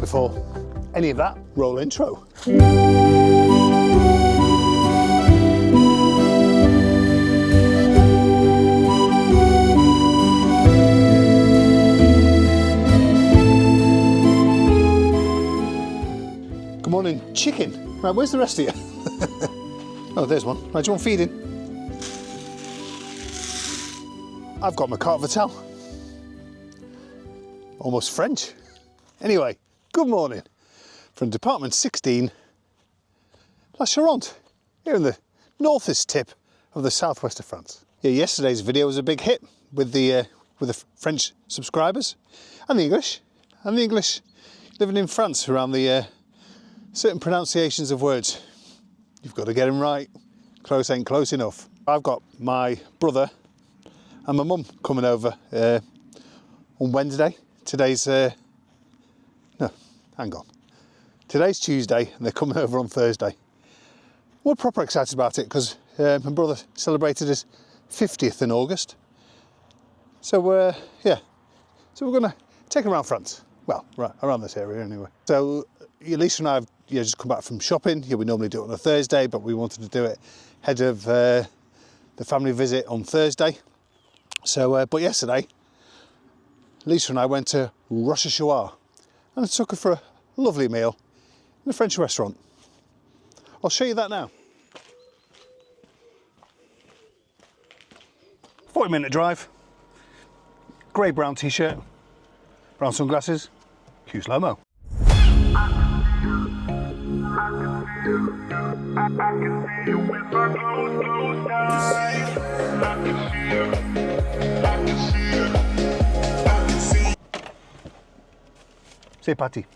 before any of that, roll intro. Good morning, chicken. Right, where's the rest of you? Oh, there's one. Right, do you want feeding? I've got my carte Vital. Almost French. Anyway, good morning from Department 16, La Charente, here in the northest tip of the southwest of France. Yeah, yesterday's video was a big hit with the French subscribers and the English living in France around the certain pronunciations of words. You've got to get them right. Close ain't close enough. I've got my brother and my mum coming over on Wednesday. Today's no, hang on. Today's Tuesday and they're coming over on Thursday. We're proper excited about it because my brother celebrated his 50th in August. So yeah, so we're gonna take him around France. Well, right around this area anyway. So Elisa and I have just come back from shopping. Yeah, we normally do it on a Thursday, but we wanted to do it ahead of the family visit on Thursday. So, but yesterday, Lisa and I went to Rochechouart and I took her for a lovely meal in a French restaurant. I'll show you that now. 40-minute drive, grey brown t-shirt, brown sunglasses, cue slow-mo. C'est parti.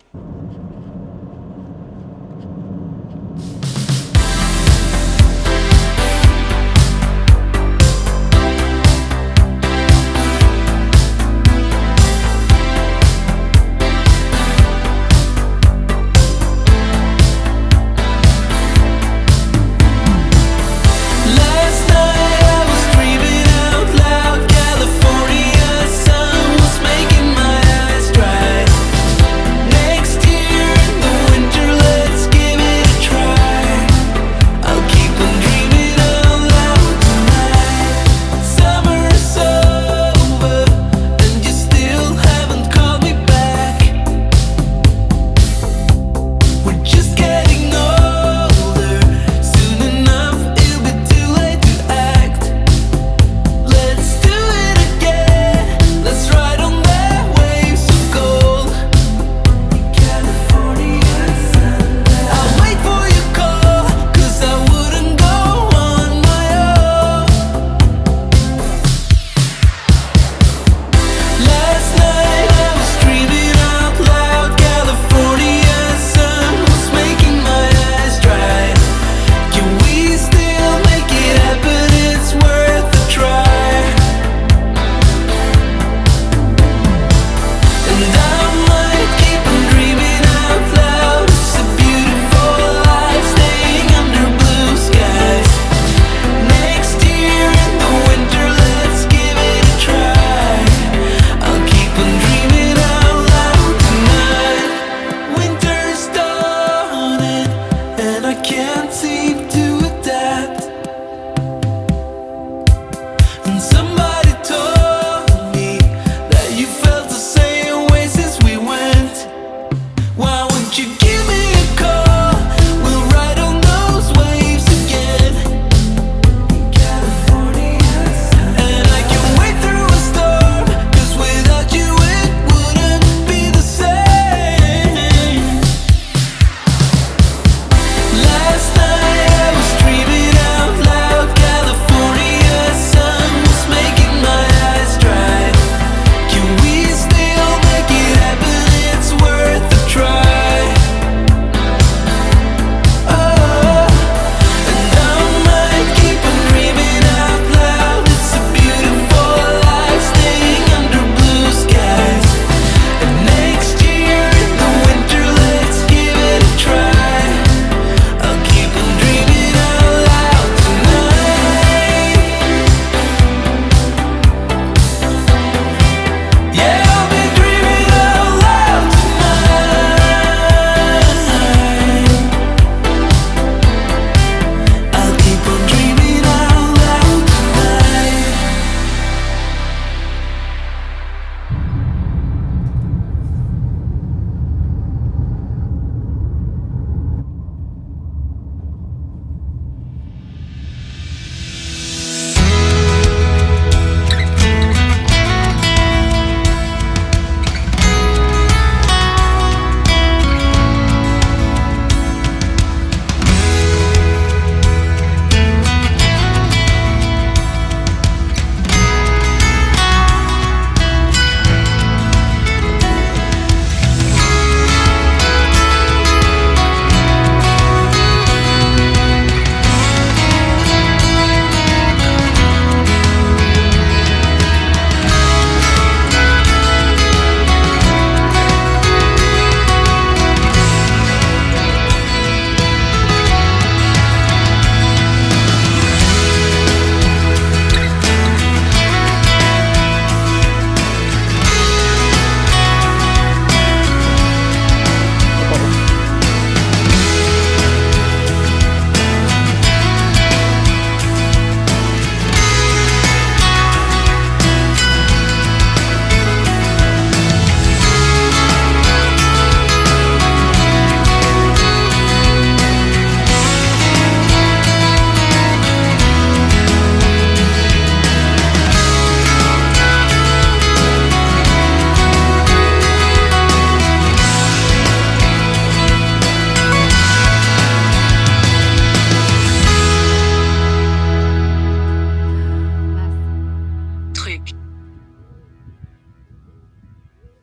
Next year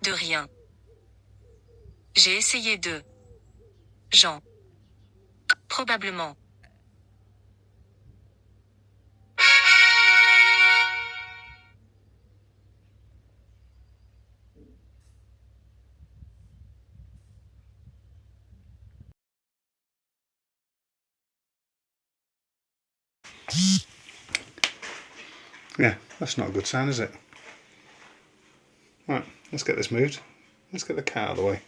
De rien. J'ai essayé de. Jean. Probablement. Yeah, that's not a good sign, is it? Right, let's get this moved. Let's get the cat out of the way.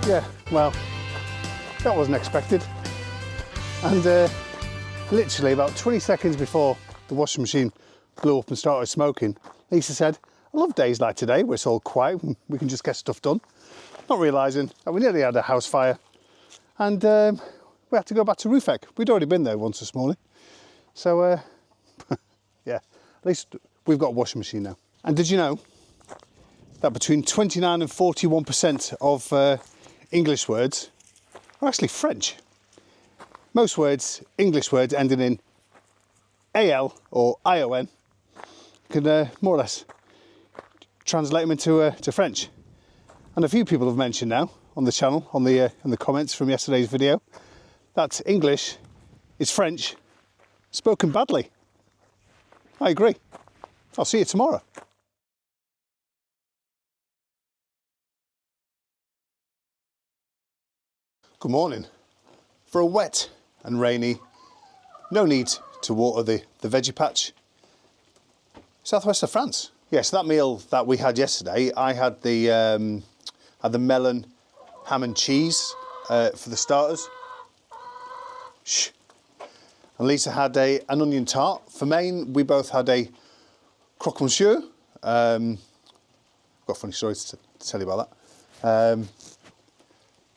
Yeah, well, that wasn't expected. And literally about 20 seconds before the washing machine blew up and started smoking, Lisa said, I love days like today where it's all quiet and we can just get stuff done. Not realising that we nearly had a house fire and we had to go back to Rochechouart. We'd already been there once this morning. So yeah, at least we've got a washing machine now. And did you know that between 29 and 41% of English words are actually French? Most words, English words ending in AL or ION, can more or less translate them into to French. And a few people have mentioned now on the channel, on the in the comments from yesterday's video, that English is French spoken badly. I agree. I'll see you tomorrow. Good morning. For a wet and rainy, no need to water the veggie patch, southwest of France. Yes, that meal that we had yesterday, I had the melon, ham and cheese for the starters. Shh. And Lisa had an onion tart. For main, we both had a croque monsieur. I've got a funny story to tell you about that.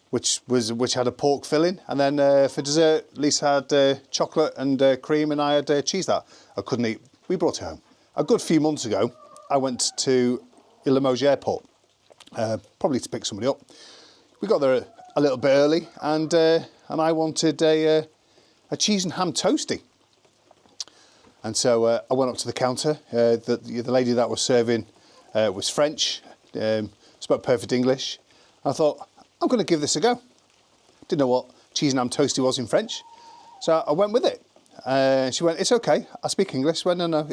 Which had a pork filling, and then for dessert, Lisa had chocolate and cream, and I had cheese that I couldn't eat. We brought it home. A good few months ago, I went to Limoges Airport, probably to pick somebody up. We got there a little bit early, and I wanted a cheese and ham toastie. And so I went up to the counter. The lady that was serving was French, spoke perfect English. I thought, I'm going to give this a go. Didn't know what cheese and ham toastie was in French, so I went with it. She went, it's okay, I speak English. I went, no,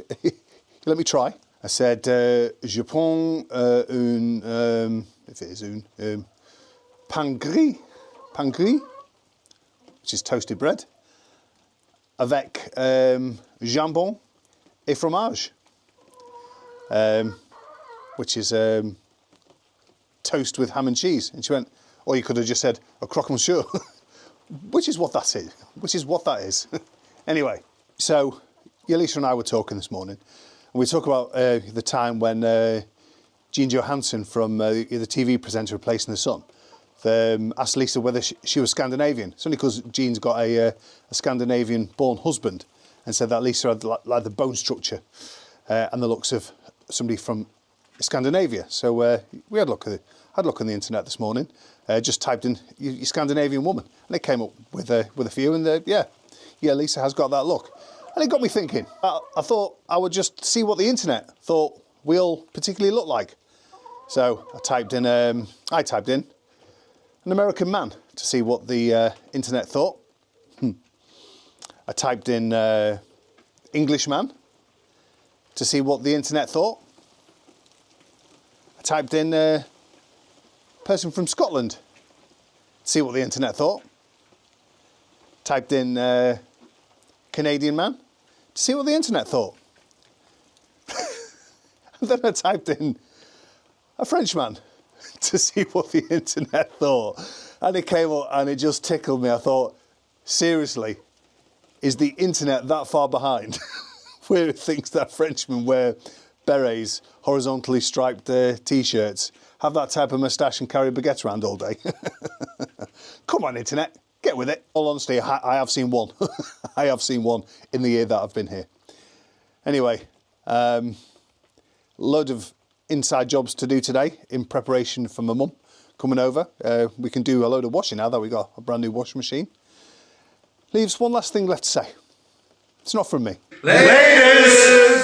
let me try. I said, je prends if it is pain gris, which is toasted bread, avec jambon et fromage, which is toast with ham and cheese. And she went, or you could have just said a croque monsieur, which is what that is. Anyway, so Lisa and I were talking this morning, And we talk about the time when Jean Johansson from the TV presenter Replacing the Sun asked Lisa whether she was Scandinavian. It's only because Jean's got a Scandinavian-born husband, and said that Lisa had like the bone structure and the looks of somebody from Scandinavia. So we had a look on the internet this morning. Just typed in "you Scandinavian woman," and it came up with a few. And yeah, Lisa has got that look, and it got me thinking. I thought I would just see what the internet thought we all particularly look like. So I typed in an American man to see what the internet thought. I typed in Englishman to see what the internet thought. I typed in person from Scotland to see what the internet thought. Typed in Canadian man to see what the internet thought. And then I typed in a Frenchman to see what the internet thought. And it came up and it just tickled me. I thought, seriously, is the internet that far behind? Where it thinks that Frenchmen wear berets, horizontally striped t-shirts, have that type of moustache and carry baguettes around all day. Come on, internet, get with it. All honesty, I have seen one. I have seen one in the year that I've been here. Anyway, load of inside jobs to do today in preparation for my mum coming over. We can do a load of washing now that we got a brand new washing machine. Leaves one last thing left to say. It's not from me. Ladies!